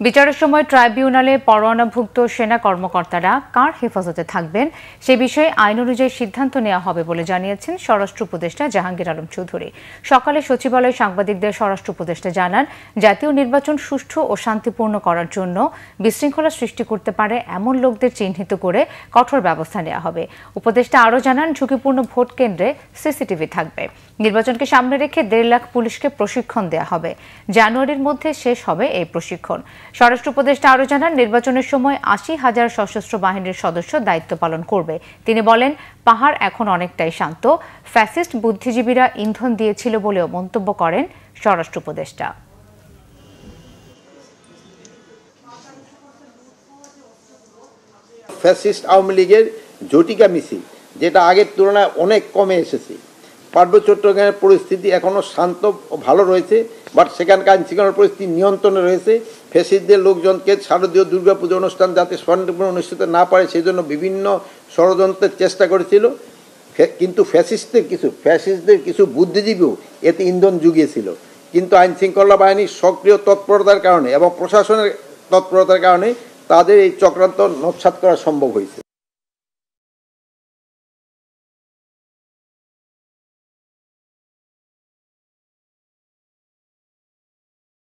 বিচারের সময় ট্রাইব্যুনালে পরোয়ানাভুক্ত সেনা কর্মকর্তারা কার হেফাজতে থাকবেন সে বিষয়ে আইন অনুযায়ী সিদ্ধান্ত নেওয়া হবে বলে জানিয়েছেন স্বরাষ্ট্র উপদেষ্টা জাহাঙ্গীর আলম চৌধুরী। সকালে সচিবালয়ে সাংবাদিকদের স্বরাষ্ট্র উপদেষ্টা জানান, জাতীয় নির্বাচন সুষ্ঠু ও শান্তিপূর্ণ করার জন্য বিশৃঙ্খলা সৃষ্টি করতে পারে এমন লোকদের চিহ্নিত করে কঠোর ব্যবস্থা নেওয়া হবে। উপদেষ্টা আরও জানান, ঝুঁকিপূর্ণ ভোট কেন্দ্রে সিসিটিভি থাকবে। নির্বাচনকে সামনে রেখে 1.5 লাখ পুলিশকে প্রশিক্ষণ দেওয়া হবে। জানুয়ারির মধ্যে শেষ হবে এই প্রশিক্ষণ। স্বরাষ্ট্র উপদেষ্টা আরও জানান, নির্বাচনের সময় 80,000 সশস্ত্র বাহিনীর সদস্য দায়িত্ব পালন করবে। তিনি বলেন, পাহাড় এখন অনেকটাই শান্ত। ফ্যাসিস্ট বুদ্ধিজীবীরা ইন্ধন দিয়েছিল বলেও মন্তব্য করেন স্বরাষ্ট্র উপদেষ্টা। ফ্যাসিস্ট আওয়ামী লীগের ঝটিকা মিছিল, যেটা আগের তুলনায় অনেক কমে এসেছে। পার্বত্য চট্টগ্রামের পরিস্থিতি এখনও শান্ত ও ভালো রয়েছে, বাট সেখানকার আইনশৃঙ্খলার পরিস্থিতি নিয়ন্ত্রণে রয়েছে। ফ্যাসিস্টদের লোকজনকে শারদীয় দুর্গাপুজো অনুষ্ঠান যাতে শান্তিপূর্ণ অনুষ্ঠিত না পারে সেই জন্য বিভিন্ন ষড়যন্ত্রের চেষ্টা করেছিল, কিন্তু ফ্যাসিস্টদের কিছু বুদ্ধিজীবীও এতে ইন্ধন জুগিয়েছিল। কিন্তু আইনশৃঙ্খলা বাহিনীর সক্রিয় তৎপরতার কারণে এবং প্রশাসনের তৎপরতার কারণে তাদের এই চক্রান্ত নস্যাৎ করা সম্ভব হয়েছে।